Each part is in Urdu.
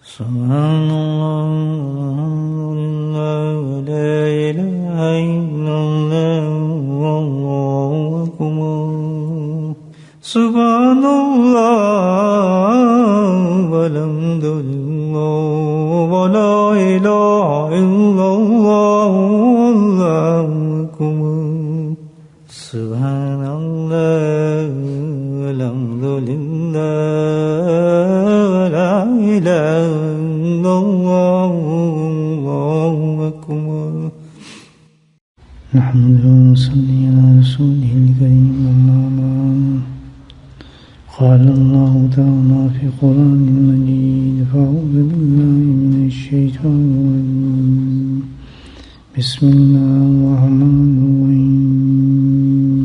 سبحان الله لا إله إلا الله والله أكبر سبحان الله والحمد لله ولا إله إلا الله والله أكبر سبحان الله والحمد لله ولا إله إلا الله والله أكبر نحمده ونصلي على رسوله الكريم أما بعد قال الله تعالى في القرآن المجيد فأعوذ بالله من الشيطان الرجيم بسم الله الرحمن الرحيم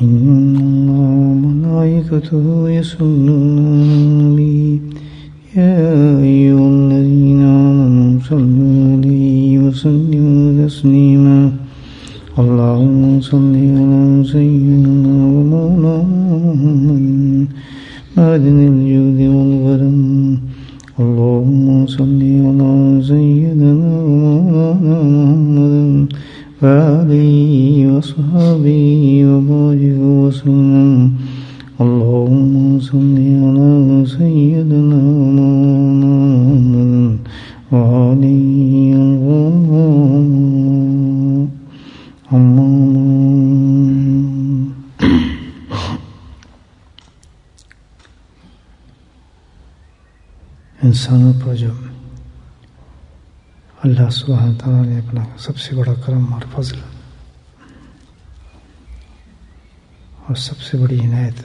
إن الله وملائكته يصلون على النبي يا أيها الذين آمنوا صلوا عليه وسلموا تسليما اللهم صل على سيدنا ومولانا محمد معدن الجود والكرم اللهم صل على سيدنا ومولانا محمد وآله وصحبه وبارك وسلم اللهم صل على سيدنا ومولانا محمد وآله انسانوں پر جو اللہ سبحانہ تعالیٰ نے اپنا سب سے بڑا کرم اور فضل اور سب سے بڑی عنایت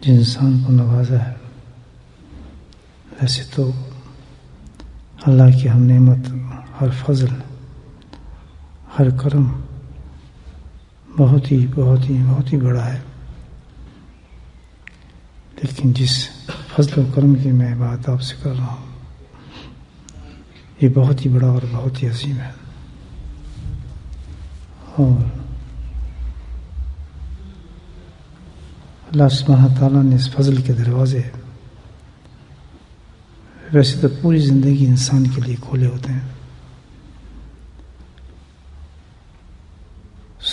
جن انسان کو نوازا ہے، ویسے تو اللہ کی ہر نعمت، ہر فضل، ہر کرم بہت ہی بڑا ہے، لیکن جس فضل و کرم کی میں بات آپ سے کر رہا ہوں یہ بہت ہی بڑا اور بہت ہی عظیم ہے، اور اللہ سبحانہ تعالیٰ نے اس فضل کے دروازے ویسے تو پوری زندگی انسان کے لیے کھولے ہوتے ہیں،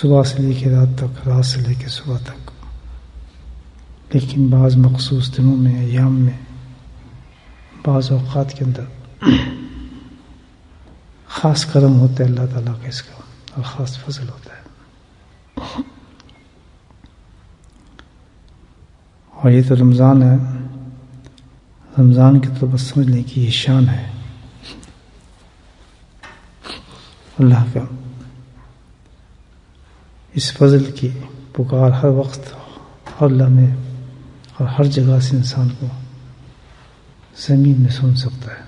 صبح سے لے کے رات تک، رات سے لے کے صبح تک، لیکن بعض مخصوص دنوں میں، ایام میں، بعض اوقات کے اندر خاص کرم ہوتا ہے اللہ تعالیٰ کا اس کا، اور خاص فضل ہوتا ہے۔ اور یہ تو رمضان ہے، رمضان کی تو بس سمجھ لیں کہ یہ شان ہے اللہ کا، اس فضل کی پکار ہر وقت، ہر لمحے اور ہر جگہ سے انسان کو زمین میں سن سکتا ہے۔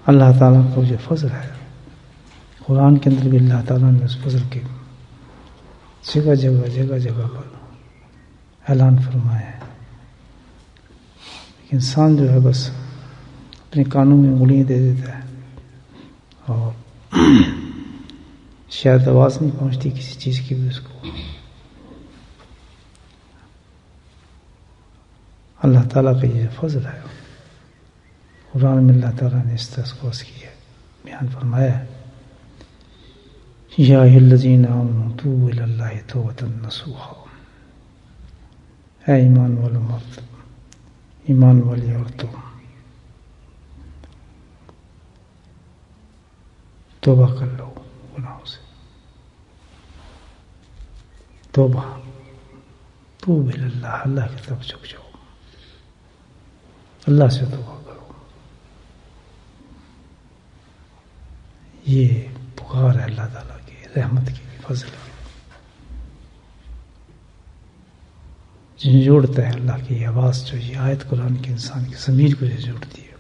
اللہ تعالیٰ کا جو فضل ہے، قرآن کے اندر بھی اللہ تعالیٰ نے اس فضل کے جگہ جگہ پر اعلان فرمایا ہے، لیکن انسان جو ہے بس اپنے کانوں میں انگلیاں دے دیتا ہے اور شاید آواز نہیں پہنچتی کسی چیز کی بھی اس کو۔ اللہ تعالیٰ کا یہ فضل ہے، قرآن میں اللہ تعالیٰ نے اس طرح کو کی ہے، بیان فرمایا ہے، یا ایھا الذین آمنوا توبوا الی اللہ توبۃ نصوحا، اے ایمان والو مرد، ایمان والی عورتوں، توبہ کر لو گناہوں سے، توبہ، توب الی اللہ، اللہ کی طرف جھک جاؤ، اللہ سے توبہ کرو۔ یہ پکار ہے اللہ تعالیٰ کی رحمت کی، فضل کی، جھنجھوڑتا ہے اللہ کی آواز، جو یہ آیت قرآن کے انسان کی ضمیر کو جھنجھوڑتی ہے۔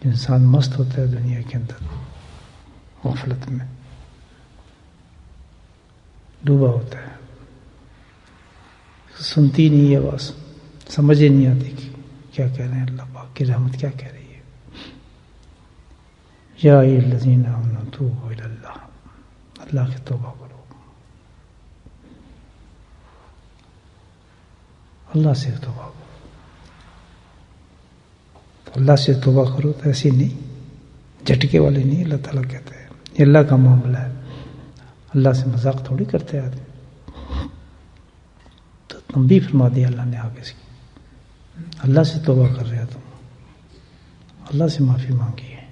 انسان مست ہوتا ہے دنیا کے اندر، غفلت میں ڈوبا ہوتا ہے، سنتی نہیں ہے آواز، سمجھ ہی نہیں آتی کہ کیا کہہ رہے ہیں، اللہ پاک کی رحمت کیا کہہ رہی ہے۔ یا ایھا الذین آمنوا توبوا الی اللہ، اللہ کی توبہ کرو، اللہ سے توبہ کرو. تو اللہ سے توبہ کرو تو ایسی نہیں, جھٹکے والے نہیں. اللہ تعالیٰ کہتے ہیں یہ اللہ کا معاملہ ہے, اللہ سے مذاق تھوڑی کرتے آدمی. تو تم بھی فرما دیا اللہ نے آگے سے, اللہ سے توبہ کر رہے تم, اللہ سے معافی مانگی ہے.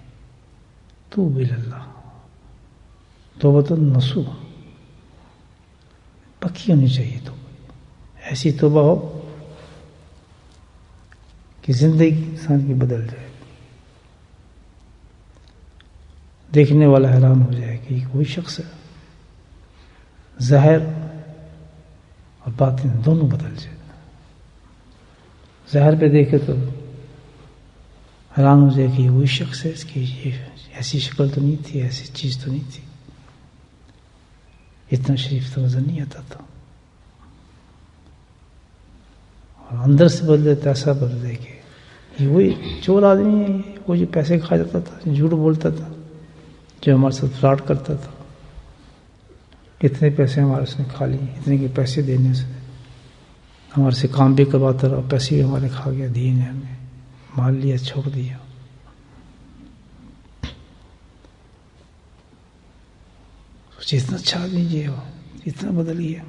توب الی اللہ توبۃ نصوح, پکی ہونی چاہیے. تو ایسی توبہ ہو کہ زندگی انسان کی بدل جائے, دیکھنے والا حیران ہو جائے کہ کوئی شخص ہے, ظاہر اور باطن دونوں بدل جائے. ظاہر پہ دیکھے تو حیران ہو جائے کہ یہ وہی شخص ہے, اس کی یہ ایسی شکل تو نہیں تھی, ایسی چیز تو نہیں تھی, اتنا شریف تو نظر نہیں آتا تھا. اور اندر سے بدلے تو ایسا بدلے کہ یہ وہی چور آدمی ہے, وہ جو پیسے کھا جاتا تھا, جھوٹ بولتا تھا, جو ہمارے ساتھ فراڈ کرتا تھا. اتنے پیسے ہمارے سے کھا لیے, اتنے کے پیسے دینے سے ہمارے سے کام بھی کرواتا رہا, پیسے بھی ہمارے کھا گیا, دیے نے ہمیں, مال لیا, چھوڑ دیا. اتنا اچھا آدمی یہ ہو, اتنا بدل گیا.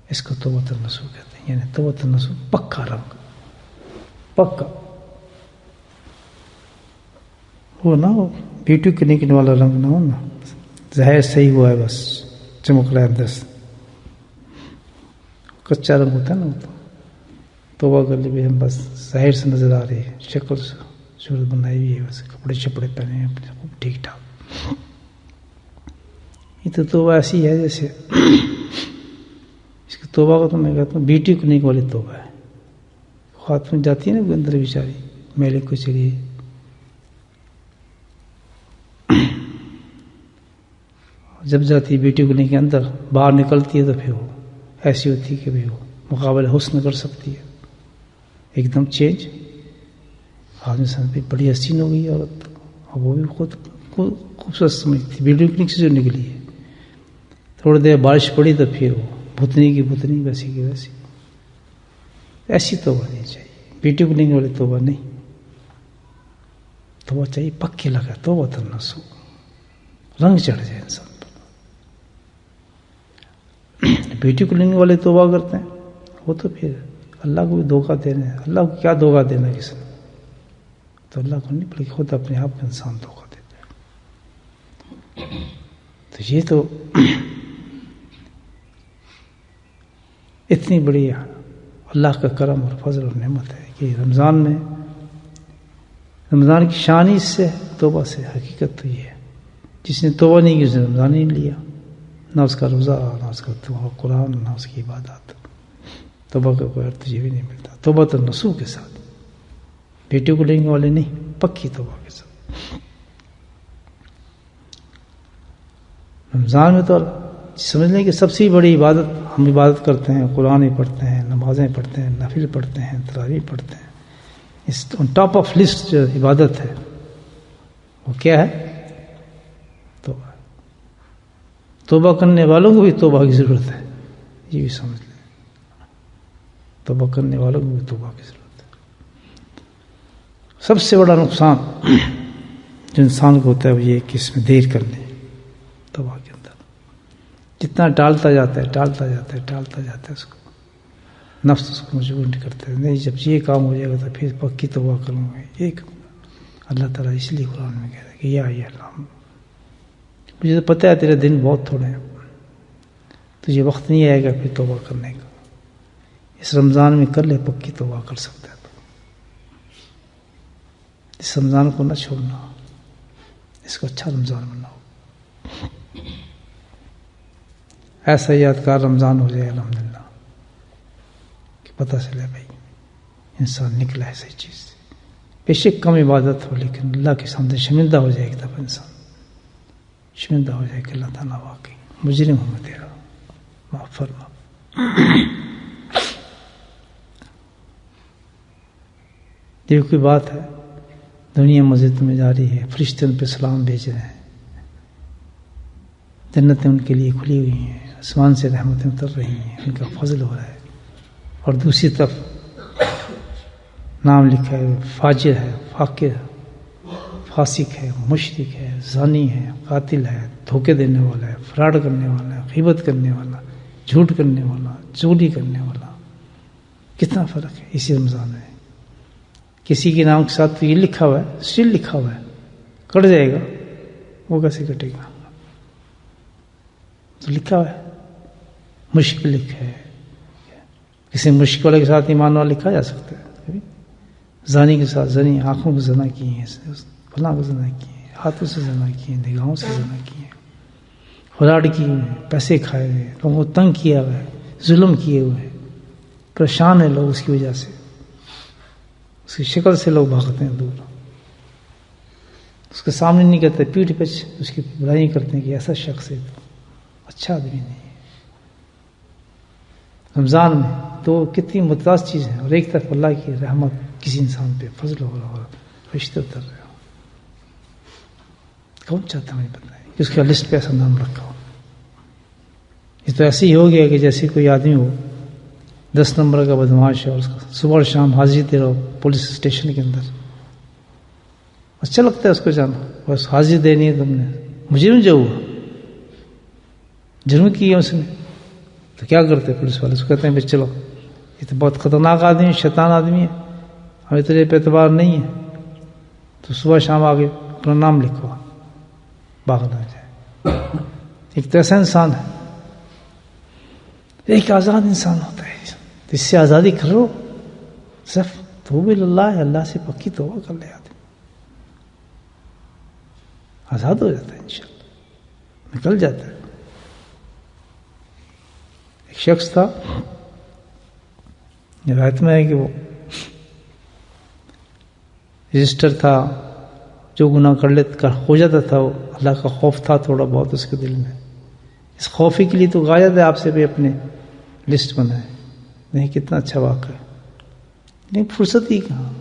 اس کو توبۃ النصوح کہتے ہیں. یعنی توبۃ النصوح پکا رنگ, پکا وہ نہ ہو بیوٹی کلینک والا رنگ نہ ہو نا, ظاہر صحیح ہوا ہے بس, چمک رہا ہے اندر سے. کچا رنگ ہوتا ہے نا, توبہ کر لی ہم بس ظاہر سے نظر آ رہی ہے, شکل سے صورت بنائی ہوئی ہے, بس کپڑے شپڑے پہنے ہیں اپنے خوب ٹھیک ٹھاک. یہ تو توبہ ایسی ہے جیسے اس کی توبہ کو تو میں کہتا ہوں بیوٹی کلینک والی توبہ ہے. خاتون جاتی ہے نا اندر بیچاری میلے کو چلی, جب جاتی ہے بیوٹی کلینک کے اندر, باہر نکلتی ہے تو پھر وہ ایسی ہوتی ہے کہ بھی وہ مقابلہ حسن کر سکتی ہے, ایک دم چینج. آدمی سمجھتی بڑی حسین ہو گئی عورت, اور وہ بھی خود خوبصورت سمجھتی. بیوٹی کلینک سے جو نکلی ہے, تھوڑی دیر بارش پڑی تو پھر وہ بھوتنی کی بھوتنی, ویسی کی ویسی. ایسی توبہ نہیں چاہیے, بیوٹی کلینک والی توبہ نہیں. توبہ چاہیے پکے لگا, توبۃ النصوح, رنگ چڑھ جائے انسان پر. بیوٹی کلینک والے توبہ کرتے ہیں وہ تو پھر اللہ کو بھی دھوکہ دینا ہے. اللہ کو کیا دھوکہ دینا کس نے, تو اللہ کو نہیں بلکہ خود اپنے آپ کو انسان دھوکہ دیتا ہے. تو یہ تو اتنی بڑی اللہ کا کرم اور فضل اور نعمت ہے کہ رمضان میں, رمضان کی شان اس سے توبہ سے. حقیقت تو یہ ہے جس نے توبہ نہیں کی اس نے رمضان نہیں لیا, نہ اس کا روزہ, نہ اس کا قرآن, نہ اس کی عبادات. توبہ کا کوئی تجھے بھی نہیں ملتا. توبۃ النصوح کے ساتھ, بیٹے کو لیں گے والے نہیں, پکی توبہ کے ساتھ. رمضان میں تو سمجھ لیں کہ سب سے بڑی عبادت, ہم عبادت کرتے ہیں, قرآن پڑھتے ہیں, نمازیں پڑھتے ہیں, نفل پڑھتے ہیں, تراویح پڑھتے ہیں. اس آن ٹاپ آف لسٹ جو عبادت ہے وہ کیا ہے؟ توبہ. توبہ کرنے والوں کو بھی توبہ کی ضرورت ہے, یہ بھی سمجھ لیں. توبہ کرنے والوں کو بھی توبہ کی ضرورت ہے. سب سے بڑا نقصان جو انسان کو ہوتا ہے وہ یہ کہ اس میں دیر کر لیں. توبہ کے اندر جتنا ٹالتا جاتا ہے اس کو, نفس اس کو مجبور نہیں کرتا ہے. نہیں, جب یہ کام ہو جائے گا تو پھر پکی توبہ کروں گا. یہ اللہ تعالیٰ اس لیے قرآن میں کہتا ہے کہ یا اللہ, مجھے تو پتہ ہے تیرے دن بہت تھوڑے ہیں, تجھے وقت نہیں آئے گا پھر توبہ کرنے کا. اس رمضان میں کر لے, پکی توبہ کر سکتا ہے تو. اس رمضان کو نہ چھوڑنا, اس کو اچھا رمضان بناؤ. ایسا یادگار رمضان ہو جائے الحمدللہ کہ پتہ چلے بھائی انسان نکلا ایسی چیز سے. بے شک کم عبادت ہو لیکن اللہ کے سامنے شرمندہ ہو جائے ایک دفعہ انسان, شرمندہ ہو جائے کہ اللہ تعالیٰ واقعی مجرم ہوں میں تیرا, معاف فرما. یہ کوئی بات ہے, دنیا مسجد میں جاری ہے, فرشتے ان پہ سلام بھیج رہے ہیں, جنتیں ان کے لیے کھلی ہوئی ہیں, آسمان سے رحمتیں اتر رہی ہیں, ان کا فضل ہو رہا ہے, اور دوسری طرف نام لکھا ہے فاجر ہے، فاقر ہے، فاسق ہے، مشرک ہے، زانی ہے، قاتل ہے، دھوکے دینے والا ہے، فراڈ کرنے والا ہے، غیبت کرنے والا، جھوٹ کرنے والا، چوری کرنے والا. کتنا فرق ہے اسی رمضان میں. کسی کے نام کے ساتھ تو یہ لکھا ہوا ہے، اسٹل لکھا ہوا ہے، کٹ جائے گا، وہ کیسے کٹے گا؟ تو لکھا ہوا ہے، مشکل لکھا ہے. کسی مشکل والے کے ساتھ ایمان والا لکھا جا سکتا ہے؟ زانی کے ساتھ زنی، آنکھوں کو زنا کی ہیں، فلاں کو زنا کی ہیں، ہاتھوں سے زنا کی ہیں، نگاہوں سے زنا کی ہیں، فراڈ کیے ہوئے ہیں، پیسے کھائے ہوئے ہیں، لوگوں کو تنگ کیا ہوا ہے، ظلم کیے ہوئے ہیں، پریشان ہیں لوگ اس کی وجہ سے، اس کی شکل سے لوگ بھاگتے ہیں دور، اس کے سامنے نہیں کرتے، پیٹھ پہ اس کی برائی کرتے ہیں کہ ایسا شخص ہے تو اچھا آدمی نہیں ہے. رمضان میں تو کتنی متضاد چیز ہیں، اور ایک طرف اللہ کی رحمت کسی انسان پہ فضل ہو رہا ہو، رشتے اتر رہے ہو. کون چاہتا ہے مجھے بتائیں کہ اس کا لسٹ پہ ایسا نام رکھا ہو؟ یہ تو ایسے ہی ہو گیا کہ جیسے کوئی آدمی ہو 10 نمبر کا بدماش ہے اور اس کا صبح اور شام حاضری دے رہا ہو پولیس اسٹیشن کے اندر. اچھا لگتا ہے اس کو جانا، بس حاضری دینی ہے تم نے. مجرم جو ہوا، جرم کیا اس نے، تو کیا کرتے پولیس والے؟ اس کو کہتے ہیں بھائی چلو، یہ تو بہت خطرناک آدمی ہے، شیطان آدمی ہے، ہمیں تیرے پہ اعتبار نہیں ہے، تو صبح شام آگے اپنا نام لکھو، بھاگنا جائے. ایک تو ایسا انسان ہے، ایک آزاد انسان ہوتا ہے، تو اس سے آزادی کرو. صرف توبہ اللہ ہے، اللہ سے پکی توبہ کر لے آدمی، آزاد ہو جاتا ہے، انشاءاللہ نکل جاتا ہے. ایک شخص تھا، روایت میں ہے کہ وہ رجسٹر تھا، جو گناہ کر لیتا ہو جاتا تھا، وہ اللہ کا خوف تھا تھوڑا بہت اس کے دل میں. اس خوفی کے لیے تو غائب ہے آپ سے بھی اپنے لسٹ بنائے. نہیں، کتنا اچھا واقعہ ہے. نہیں، فرصت ہی کہاں،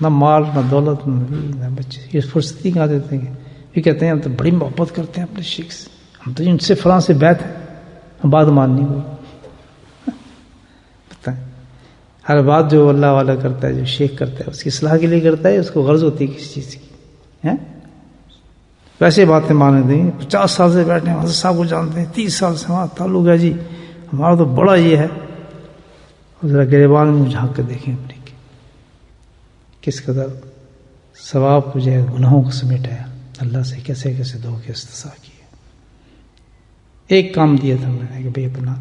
نہ مال، نہ دولت، نہ بیوی، نہ بچے. یہ فرصت ہی کہاں دیتے ہیں؟ یہ کہتے ہیں ہم تو بڑی محبت کرتے ہیں اپنے شیخ سے، ہم تو ان سے فلاں سے بیعت ہیں، ہم بات ماننی ہوئی. بتائیں، ہر بات جو اللہ والا کرتا ہے، جو شیخ کرتا ہے، اس کی اصلاح کے لیے کرتا ہے، اس کو غرض ہوتی ہے کسی چیز کی. ویسے باتیں مانے دیں، 50 سال سے بیٹھے ہیں، حضرت صاحب کو جانتے ہیں، 30 سال سے ہمارا تعلق ہے جی، ہمارا تو بڑا یہ ہے. ذرا گریبان میں جھانک کر دیکھیں اپنے کی، کس قدر ثواب کو جو ہے گناہوں کو سمیٹا ہے، اللہ سے کیسے کیسے دو کے استساء کیے. ایک کام دیا تھا میں نے کہ بھائی اپنا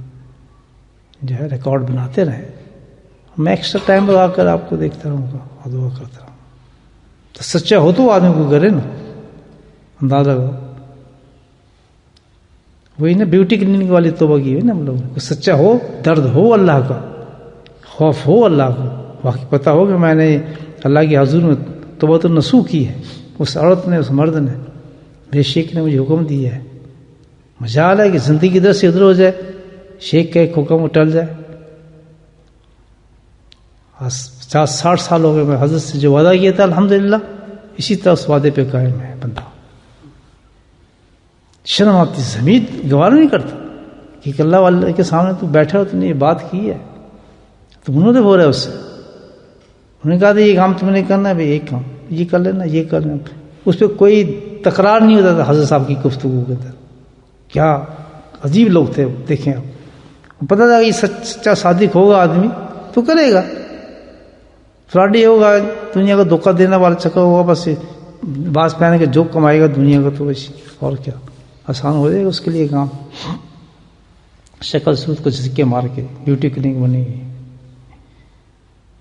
جو ہے ریکارڈ بناتے رہیں، میں ایکسٹرا ٹائم لگا کر آپ کو دیکھتا رہوں گا اور دعا کرتا رہوں. تو سچا ہو تو آدمی کو کرے نا، اندازہ ہو. وہی نا بیوٹی کلینک والی توبہ کی ہوئی نا ہم لوگوں کو. سچا ہو، درد ہو اللہ کا، خوف ہو اللہ کا، واقعی پتہ ہو کہ میں نے اللہ کی حضور میں توبہ النصوح کی ہے، اس عورت نے، اس مرد نے، میرے شیخ نے مجھے حکم دیا ہے. مجال ہے کہ زندگی ادھر سے ادھر ہو جائے، شیخ کا ایک حکم ٹل جائے. 50-60 سال ہو گئے میں حضرت سے جو وعدہ کیا تھا الحمدللہ اسی طرح اس وعدے پہ قائم ہے بندہ. شرم آتی، زمین گوارا نہیں کرتا کہ اللہ والے کے سامنے تو بیٹھا ہو، تم نے یہ بات کی ہے، تو انہوں نے بول رہا ہے اس سے. انہوں نے کہا تھا یہ کام تم نے کرنا ہے، بھائی ایک کام یہ کر لینا، یہ کر لینا. اس پہ کوئی تکرار نہیں ہوتا تھا حضرت صاحب کی گفتگو کے اندر. کیا عجیب لوگ تھے، دیکھیں آپ، پتہ تھا کہ یہ سچا صادق ہوگا آدمی تو کرے گا، فراڈی ہوگا، دنیا کو دھوکہ دینے والا چکر ہوگا، بس باز پہنے کے جو کمائے گا دنیا کو، تو بس اور کیا آسان ہو جائے گا اس کے لیے کام. شکل صورت کو جھٹکے مار کے بیوٹی کلینک بنے گی،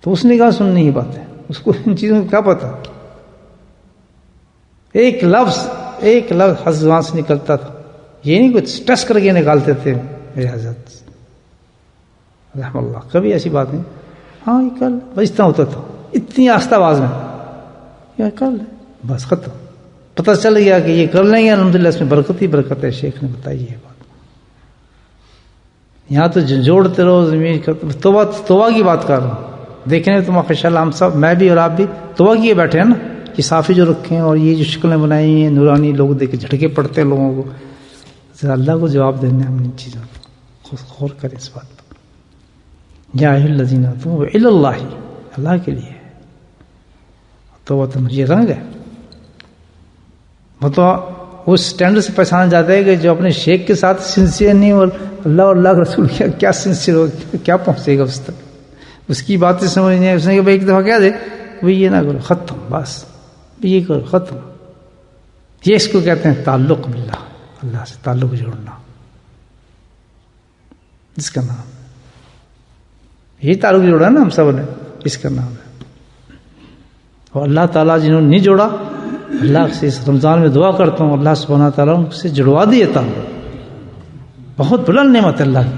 تو اس نے کہا سننی ہی بات ہے، اس کو ان چیزوں کا کیا پتا. ایک لفظ حضرت زبان سے نکلتا تھا، یہ نہیں کچھ ٹس کر کے نکالتے تھے میرے حضرت رحم اللہ. کبھی ایسی بات نہیں، ہاں یہ کر لے، بس اتنا ہوتا تھا، اتنی آہستہ آواز میں، یہ کر لے، بس ختم. پتہ چل گیا کہ یہ کر لیں گے الحمدللہ، اس میں برکت ہی برکت ہے. شیخ نے بتائی یہ بات. یہاں تو جھنجھوڑتے رہو، زمین کرتے. توبہ کی بات کر رہا ہوں. دیکھنے میں تو ماشاءاللہ ہم سب، میں بھی اور آپ بھی توبہ کیے بیٹھے ہیں نا، کہ صافی جو رکھے ہیں اور یہ جو شکلیں بنائی ہیں نورانی، لوگ دیکھ کے جھٹکے پڑتے ہیں لوگوں کو. ذرا اللہ کو جواب دینا ہے ہم ان چیزوں کو، غور کریں اس بات پر. یا ایھا الذین توبوا الی اللہ، اللہ کے لیے توبۃ، یہ رنگ ہے. تو اس اسٹینڈرڈ سے پہچانا جاتا ہے کہ جو اپنے شیخ کے ساتھ سنسیئر نہیں اور اللہ اور اللہ کے رسول کیا سنسیئر ہو، کیا پہنچے گا اس تک. اس کی باتیں سمجھ نہیں آئی. اس نے کہ بھائی ایک دفعہ کہہ دے بھائی یہ نہ کرو، ختم، بس یہ کرو، ختم. یہ اس کو کہتے ہیں تعلق باللہ، اللہ سے تعلق جوڑنا، جس کا نام یہی تعلق جوڑا نا ہم سب نے، اس کا نام ہے. اور اللہ تعالیٰ جنہوں نے نہیں جوڑا، اللہ سے اس رمضان میں دعا کرتا ہوں اللہ سبحانہ تعالیٰ ان سے جڑوا دیے تعلق. بہت بلند نعمت ہے اللہ کی.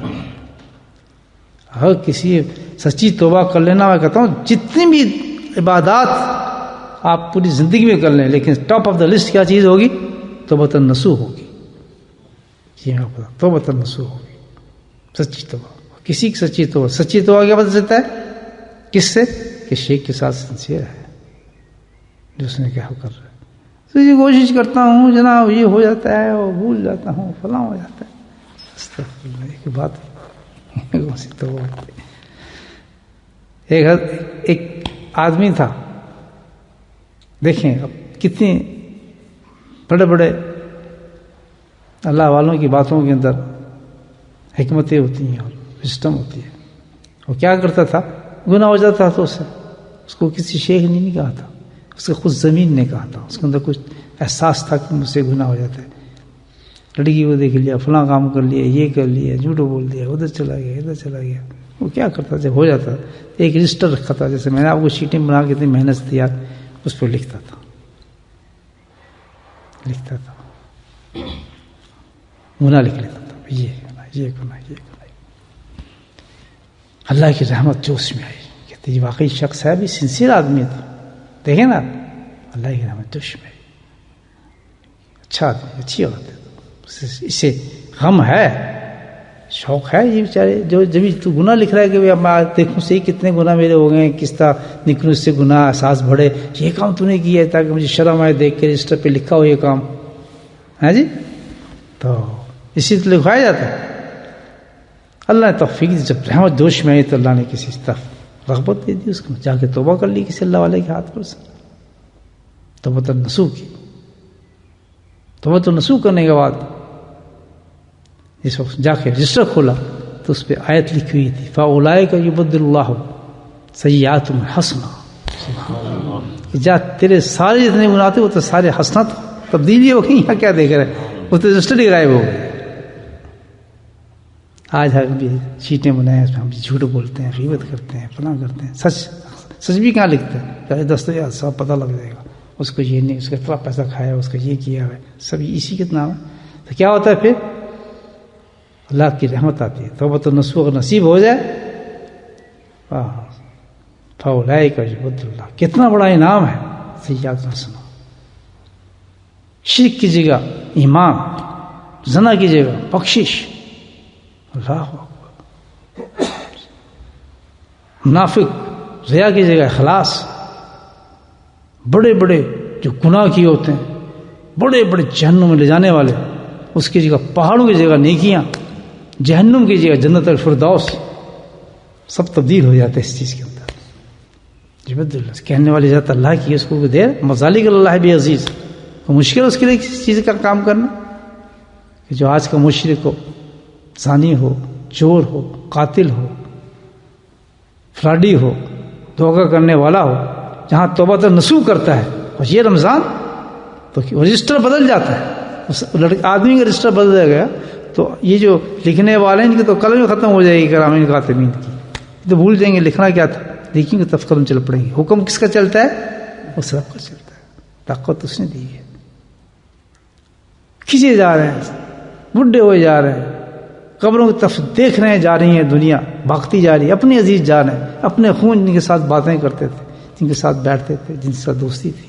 اگر کسی سچی توبہ کر لینا، میں کہتا ہوں جتنی بھی عبادات آپ پوری زندگی میں کر لیں، لیکن ٹاپ آف دا لسٹ کیا چیز ہوگی؟ توبۃ النصوح ہوگی. یہ میں پتا توبۃ النصوح ہوگی، سچی توبہ. کسی کی سچی توبہ، سچی توبہ کیا پتہ چلتا ہے؟ کس سے؟ کہ شیخ کے ساتھ سنسیئر ہے، جو اس نے کیا کر رہا ہے. تو یہ کوشش کرتا ہوں جناب، یہ ہو جاتا ہے اور بھول جاتا ہوں، فلاں ہو جاتا ہے. استغفر اللہ. ایک بات تو ایک آدمی تھا، دیکھیں اب کتنی بڑے بڑے اللہ والوں کی باتوں کے اندر حکمتیں ہوتی ہیں اور وزڈم ہوتی ہے. وہ کیا کرتا تھا؟ گناہ ہو جاتا تھا اس کو کسی شیخ نے نہیں کہا تھا، اس کو خود زمین نے کہا تھا. اس کے اندر کچھ احساس تھا کہ مجھ سے گناہ ہو جاتا ہے. لڑکی کو دیکھ لیا، فلاں کام کر لیا، یہ کر لیا، جھوٹ بول دیا، ادھر چلا گیا، ادھر چلا گیا. وہ کیا کرتا جب ہو جاتا ایک رجسٹر رکھا تھا، جیسے میں نے آپ کو شیٹیں بنا کے اتنی محنت سے دیا، اس پہ لکھتا تھا گناہ لکھ لیتا تھا، یہ گناہ، یہ گناہ، یہ گناہ. اللہ کی رحمت جو اس میں آئی، کہتے یہ واقعی شخص ہے، بھی سنسیئر آدمی تھا. دیکھیں نا اللہ کی رحمت جو اس میں آئی. اچھا آدمی، اچھی عورت ہے، اسے غم ہے، شوق ہے. یہ بیچارے جو جب تو گناہ لکھ رہا ہے کہ میں دیکھوں صحیح کتنے گناہ میرے ہو گئے، کس طرح نکلوں اس سے گناہ، احساس بڑھے. یہ کام تو نے کیا ہے تاکہ مجھے شرم آئے دیکھ کے رجسٹر پہ لکھا ہو یہ کام ہے جی. تو اسی طرح لکھوایا جاتا ہے. اللہ نے توفیق دی، جب رحمت جوش میں آئی تو اللہ نے کسی طرف رغبت دے دی، اس کو جا کے توبہ کر لی کسی اللہ والے کے ہاتھ پر سے. توبۃ النصوح کی. توبۃ النصوح کرنے کے بعد اس وقت جا کے رجسٹر کھولا تو اس پہ آیت لکھی ہوئی تھی، فَأُولَٰئِکَ يُبَدِّلُ اللَّهُ سَیِّئَاتُهُمْ حَسَنَاتٍ. جا تیرے سارے جتنے گناہ تھے وہ تو سارے حسنات تبدیلی ہو گئی. یہاں کیا دیکھ رہے؟ وہ تو رجسٹر ہی غائب ہو گئے. آج ہم بھی شیٹیں بنائیں، اس میں ہم جھوٹ بولتے ہیں، غیبت کرتے ہیں، فلاں کرتے ہیں. سچ بھی کہاں لکھتے ہیں؟ دستاویز سب پتہ لگ جائے گا. اس کو یہ نہیں، اس کا اتنا پیسہ کھایا، اس کا یہ کیا ہے، سب اسی کے نام ہے. تو کیا ہوتا ہے پھر؟ اللہ کی رحمت آتی ہے. توبۃ النصوح اگر نصیب ہو جائے، فَأُولَٰئِکَ يُبَدِّلُ اللَّهُ. کتنا بڑا انعام ہے. سیئات حسنہ. شرک کی جگہ ایمان، زنا کی جگہ بخشش. اللہ اکبر. منافق ریا کی جگہ اخلاص. بڑے بڑے جو گناہ کیے ہوتے ہیں، بڑے بڑے جہنم میں لے جانے والے، اس کی جگہ پہاڑوں کی جگہ نیکیاں، جہنم کی جگہ جنت الفردوس، سب تبدیل ہو جاتے ہیں اس چیز کے اندر. جبد اللہ کہنے والی ذات اللہ کی، اس کو دیر مذالک اللہ بھی عزیز. مشکل اس کے لیے کسی چیز کا کام کرنا کہ جو آج کا مشرک ہو، زانی ہو، چور ہو، قاتل ہو، فراڈی ہو، دھوکہ کرنے والا ہو، جہاں توبۃ النصوح کرتا ہے اور یہ رمضان تو رجسٹر بدل جاتا ہے. اس آدمی کا رجسٹر بدل گیا تو یہ جو لکھنے والے ہیں ان کی تو قلم ہی ختم ہو جائے گی کرامین کاتبین کی. تو بھول جائیں گے لکھنا کیا تھا، دیکھیں گے تب قدم چل پڑیں گے. حکم کس کا چلتا ہے؟ اس رب کا چلتا ہے. طاقت اس نے دی ہے. کھینچے جا رہے ہیں، بڈھے ہوئے جا رہے ہیں، قبروں کی طرف دیکھ رہے ہیں، جا رہی ہیں دنیا، بھاگتی جا رہی ہے. اپنے عزیز جا رہے ہیں، اپنے خون جن کے ساتھ باتیں کرتے تھے، جن کے ساتھ بیٹھتے تھے، جن کے ساتھ دوستی تھی،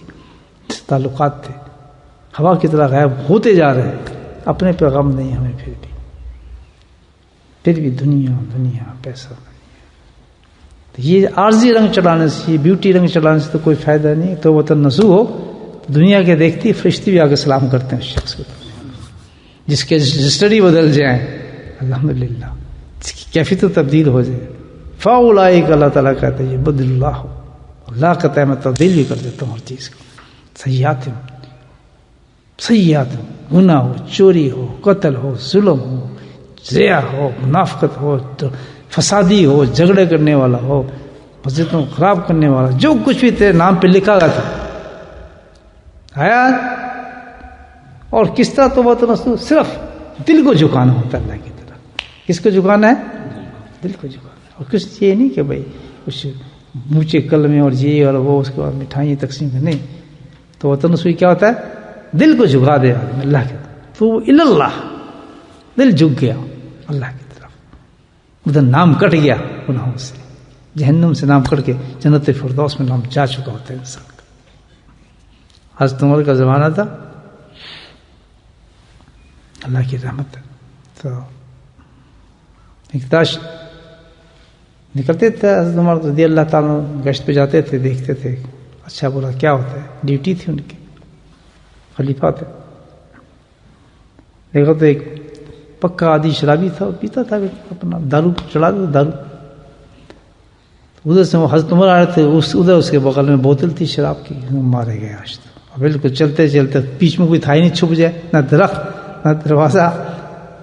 تعلقات تھے، ہوا کی طرح غائب ہوتے جا رہے ہیں. اپنے پہ غم نہیں ہمیں، پھر بھی دنیا پیسہ. تو یہ عارضی رنگ چڑھانے سے، یہ بیوٹی رنگ چڑھانے سے تو کوئی فائدہ نہیں. توبۃ النصوح ہو، دنیا کے دیکھتی فرشتے بھی آگے سلام کرتے ہیں اس شخص کو، جس کے رجسٹر ہی بدل جائیں الحمدللہ، جس کی کیفیت تبدیل ہو جائے. فاولئک، اللہ تعالیٰ کہتے ہیں یبدل اللہ، اللہ کہتا ہے میں تبدیل بھی کر دیتا ہوں ہر چیز کو. سیئات گناہ ہو، چوری ہو، قتل ہو، ظلم ہو، زیا ہو، منافقت ہو، فسادی ہو، جھگڑے کرنے والا ہو، مسجدوں کو خراب کرنے والا، جو کچھ بھی تیرے نام پہ لکھا گیا تھا آیا. اور کس طرح توبہ نصوح؟ صرف دل کو جھکانا ہوتا ہے اللہ کی طرف. کس کو جھکانا ہے؟ دل کو جھکانا. اور کچھ یہ نہیں کہ بھائی کچھ اونچے کلمے اور یہ اور وہ اس کے بعد مٹھائیاں تقسیم کریں. نہیں، توبہ نصوح کیا ہوتا ہے؟ دل کو جھکا دے آدمی اللہ کی طرف. تو اللہ، دل جھک گیا اللہ کی طرف، ادھر نام کٹ گیا گناہوں سے، جہنم سے نام کٹ کے جنت فردوس میں نام جا چکا ہوتا ہے انسان کا. حضرت عمر کا زمانہ تھا، اللہ کی رحمت ہے. تو اقتداش نکلتے تھے حضرت عمر رضی اللہ تعالیٰ، گشت پہ جاتے تھے، دیکھتے تھے اچھا برا کیا ہوتا ہے. ڈیوٹی تھی ان کی، خلیفہ تھے. دیکھو تو ایک پکا آدھی شرابی تھا، پیتا تھا اپنا دارو چڑھا دو دارو. ادھر سے وہ حضرت عمر آ رہے تھے، ادھر اس کے بغل میں بوتل تھی شراب کی، مارے گئے. آج تو بالکل چلتے چلتے بیچ میں کوئی تھا ہی نہیں، چھپ جائے، نہ درخت نہ دروازہ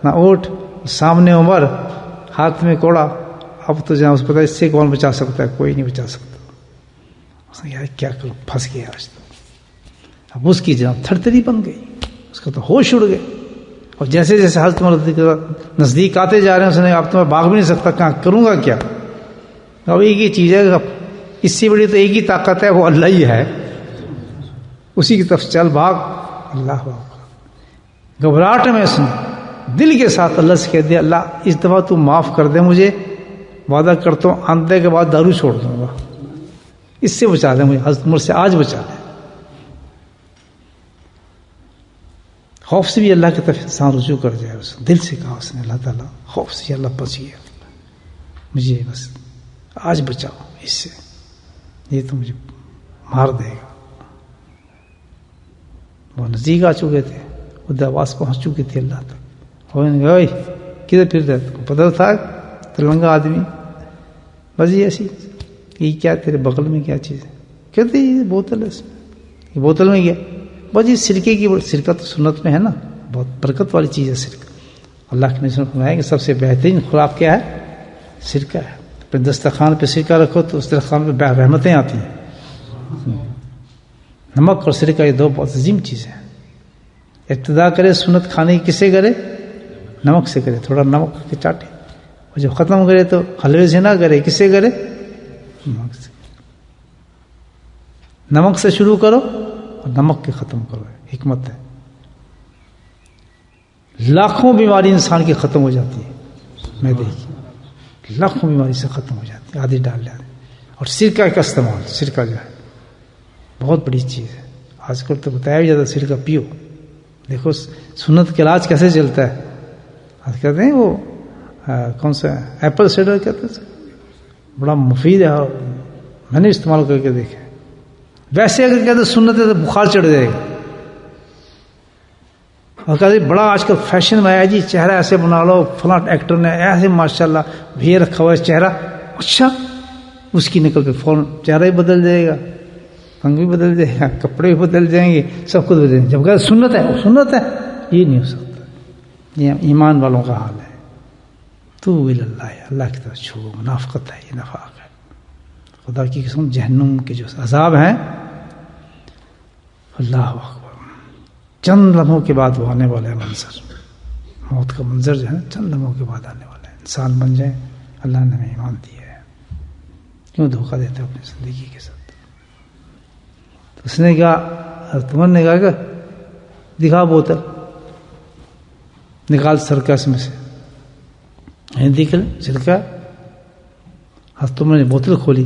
نہ اوٹ، سامنے عمر، ہاتھ میں کوڑا. اب تو جہاں اس پتہ اس سے کون بچا سکتا ہے؟ کوئی نہیں بچا سکتا. اس نے یار کیا کروں، پھنس گیا آج تو. اب اس کی جناب تھر تھری بن گئی، اس کا تو ہوش اڑ گئے. اور جیسے جیسے حضرت عمر نزدیک آتے جا رہے ہیں، اس نے اب تو میں بھاگ بھی نہیں سکتا، کہاں کروں گا کیا. اب ایک ہی چیز ہے، اس سے بڑی تو ایک ہی طاقت ہے، وہ اللہ ہی ہے. اسی کی طرف چل بھاگ. اللہ گھبراہٹ میں اس نے دل کے ساتھ اللہ سے کہہ دیا، اللہ اس دفعہ تو معاف کر دے مجھے، وعدہ کرتا ہوں آندے کے بعد دارو چھوڑ دوں گا، اس سے بچا دے مجھے، حضرت عمر سے آج بچا دے. خوف سے بھی اللہ کی طرف انسان رجوع کر جائے. اس دل سے کہا اس نے، اللہ تعالیٰ خوف سے اللہ بچیے، مجھے بس آج بچاؤ اس سے، یہ تو مجھے مار دے گا. وہ نزدیک آ چکے تھے، وہ آواز پہنچ چکی تھی اللہ تک. اوئے کدھر پھر رہے؟ پتہ تھا تلنگا آدمی، بس یہ ایسی، یہ کیا تیرے بغل میں کیا چیز ہے؟ کہتے یہ بوتل ہے، یہ بوتل میں کیا؟ بس یہ سرکے کی، سرکہ تو سنت میں ہے نا، بہت برکت والی چیز ہے سرکہ. اللہ کے نبی نے فرمایا کہ سب سے بہترین خوراک کیا ہے؟ سرکہ ہے. پھر دسترخوان پہ سرکہ رکھو تو اس دسترخوان پہ رحمتیں آتی ہیں. نمک اور سرکہ یہ دو بہت عظیم چیزیں ہیں. ابتدا کرے سنت کھانے کی، کس سے کرے؟ نمک سے کرے، تھوڑا نمک کے چاٹے. اور جب ختم کرے تو حلوے سے نہ کرے، کس سے کرے؟ نمک سے. نمک سے شروع کرو اور نمک کے ختم کرو. حکمت ہے. لاکھوں بیماری انسان کی ختم ہو جاتی ہے، میں دیکھی لاکھوں بیماری سے ختم ہو جاتی ہے، آدھی ڈال جاتی. اور سرکہ کا استعمال، سرکہ جو ہے بہت بڑی چیز ہے. آج کل تو بتایا بھی جاتا سرکہ پیو. دیکھو سنت کے علاج کیسے چلتا ہے. آج کہتے ہیں وہ کون سا ایپل سیڈر کہتے ہیں، بڑا مفید ہے، اور میں نے استعمال کر کے دیکھا. ویسے اگر کہتے سنت ہے تو بخار چڑھ جائے گا. اور کہتے بڑا آج کل فیشن میں آیا جی، چہرہ ایسے بنا لو، فلاں ایکٹر نے ایسے ماشاءاللہ بھی رکھا ہوا ہے چہرہ، اچھا اس کی نکل کے فوراً چہرہ ہی بدل جائے گا، رنگ بھی بدل جائے گا، کپڑے بھی بدل جائیں گے، سب کچھ بدل جائیں گے. جب کہتے سنت ہے، سنت ہے، یہ نہیں ہو سکتا. یہ ایمان والوں کا حال ہے. تو اللہ ہے، اللہ کی طرف چھوڑو. منافقت ہے، یہ نفاق ہے. خدا کی قسم جہنم کے جو عذاب ہیں، اللہ اکبر، چند لمحوں کے بعد وہ آنے والا ہے منظر. موت کا منظر جو ہے چند لمحوں کے بعد آنے والا ہے. انسان بن جائے، اللہ نے ہمیں ایمان دیا ہے، کیوں دھوکہ دیتے ہو اپنی زندگی کے ساتھ. تو اس نے کہا، تمہوں نے کہا کہ دکھا بوتل، نکال سرکہ اس میں سے، دیکھ لیں سرکہ. تم نے بوتل کھولی،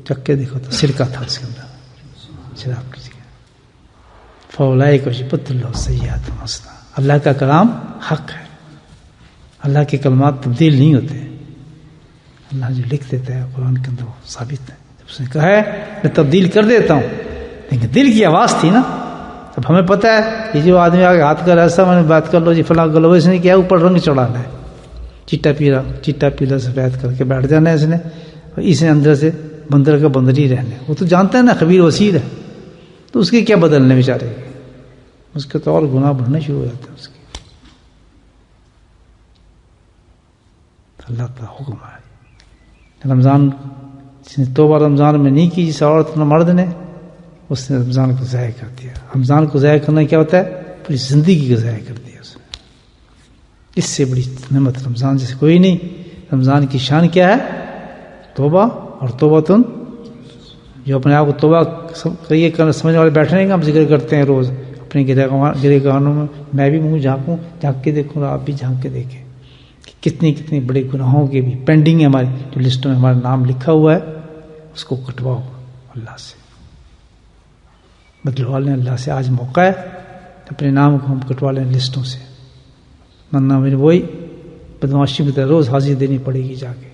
چک کے دیکھو تو سرکہ تھا اس کے اندر، شراب کی جگہ. فاولئک یبدل اللہ سیئات حسنا. اللہ کا کلام حق ہے، اللہ کے کلمات تبدیل نہیں ہوتے. اللہ جو لکھ دیتا ہے قرآن کے اندر وہ ثابت ہے. جب اس نے کہا ہے میں تبدیل کر دیتا ہوں، لیکن دل کی آواز تھی نا. اب ہمیں پتہ ہے کہ جو آدمی آگے ہاتھ کر ایسا میں نے بات کر لو جی فلاں کر لو، اس نے کیا اوپر رنگ چڑھانا ہے، چٹا پیلا سفید کر کے بیٹھ جانا ہے اس نے. اس نے اندر سے بندر کا بندر ہی رہنا ہے. وہ تو جانتا ہے نا خبیر وسیع ہے، تو اس کے کیا بدلنے بیچارے کے، اس کے تو اور گناہ بڑھنے شروع ہو جاتے ہیں اس کے. اللہ کا حکم ہے رمضان، جس نے توبہ رمضان میں نہیں کی، جس عورت نے مرد نے، اس نے رمضان کو ضائع کر دیا. رمضان کو ضائع کرنا کیا ہوتا ہے؟ پوری زندگی کو ضائع کر دیا اس نے. اس سے بڑی نعمت رمضان جیسے کوئی نہیں. رمضان کی شان کیا ہے؟ توبہ. اور توبہ جو اپنے آپ کو توبہ کریے سمجھنے والے بیٹھنے کا ہم ذکر کرتے ہیں روز اپنے گرے گانوں میں. میں بھی منہ جھانکوں، جھانک کے دیکھوں، اور آپ بھی جھانک کے دیکھیں کہ کتنی بڑے گناہوں کے بھی پینڈنگ ہے ہماری، جو لسٹوں میں ہمارا نام لکھا ہوا ہے، اس کو کٹواؤ اللہ سے، بدلوا لیں اللہ سے. آج موقع ہے اپنے نام کو ہم کٹوا لیں لسٹوں سے، ورنہ میرے وہی بدماشی کی طرح روز حاضری دینی پڑے گی جا کے.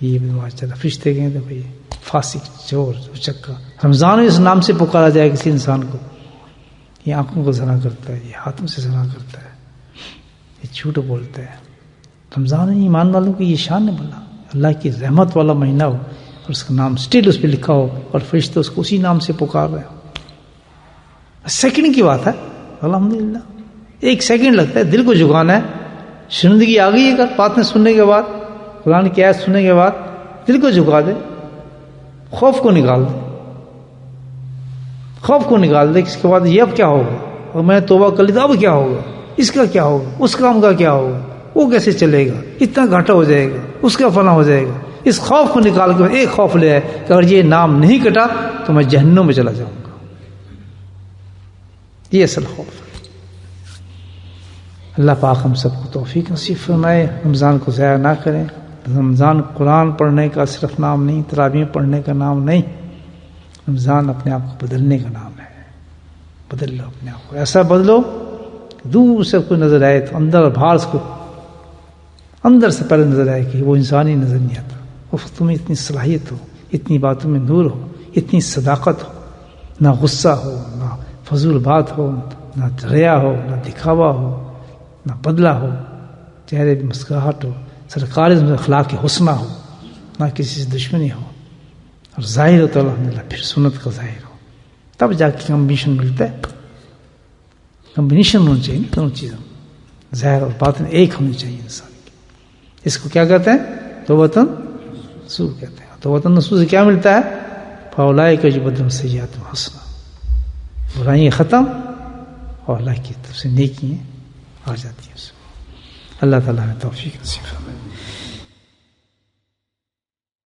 یہ بدماش چلا فرشتے گئے تھے بھائی، فاسق، چور، چکا. رمضان اس نام سے پکارا جائے کسی انسان کو. یہ آنکھوں کو زنا کرتا ہے، یہ ہاتھوں سے زنا کرتا ہے، یہ جھوٹ بولتا ہے. رمضان ایمان والوں کی یہ شان ہے، بولا اللہ کی رحمت والا مہینہ ہو اور اس کا نام اسٹل اس پہ لکھا ہو اور فرشتے اس کو اسی نام سے پکار رہے ہو. سیکنڈ کی بات ہے، الحمدللہ. ایک سیکنڈ لگتا ہے، دل کو جھکانا ہے. شرمندگی آ گئی ہے بات میں سننے کے بعد، قرآن کی آیت سننے کے بعد دل کو جھکا دے، خوف کو نکال دے، خوف کو نکال دے. اس کے بعد یہ اب کیا ہوگا، اور میں نے توبہ کر لی تو اب کیا ہوگا، اس کا کیا ہوگا، اس کام کا کیا ہوگا، وہ کیسے چلے گا، اتنا گھاٹا ہو جائے گا، اس کا فنا ہو جائے گا. اس خوف کو نکال کے ایک خوف لے آئے کہ اگر یہ نام نہیں کٹا تو میں جہنم میں چلا جاؤں گا. یہ اصل خوف ہے. اللہ پاک ہم سب کو توفیق نصیب فرمائے، رمضان کو ضائع نہ کریں. رمضان قرآن پڑھنے کا صرف نام نہیں، تراویح پڑھنے کا نام نہیں. رمضان اپنے آپ کو بدلنے کا نام ہے. بدل لو اپنے آپ کو، ایسا بدلو دور سے کوئی نظر آئے تو اندر باہر کو اندر سے پہلے نظر آئے کہ وہ انسانی نظر نہیں آتا. وہ تمہیں اتنی صلاحیت ہو، اتنی باتوں میں نور ہو، اتنی صداقت ہو، نہ غصہ ہو، نہ فضول بات ہو، نہ ریا ہو، نہ دکھاوا ہو، نہ بدلہ ہو، چہرے کی مسکراہٹ ہو، سرکار اخلاق حسنہ ہو، نہ کسی سے دشمنی ہو، اور ظاہر ہو تو الحمدللہ پھر سنت کا ظاہر ہو. تب جا کے کمبینیشن ملتا ہے. کمبینیشن ہونا چاہیے دونوں چیزوں، ظاہر اور باطن ایک ہونی چاہیے انسان کی. اس کو کیا کہتے ہیں؟ توبۃ نصوح کہتے ہیں. توبۃ نصوح سے کیا ملتا ہے؟ فاولئک یبدلون سیئاتہم حسنات، برائیاں ختم اور اللہ کی طرف سے نیکیاں آ جاتی ہیں. اللہ تعالیٰ نے توفیق نصیب فرمائے.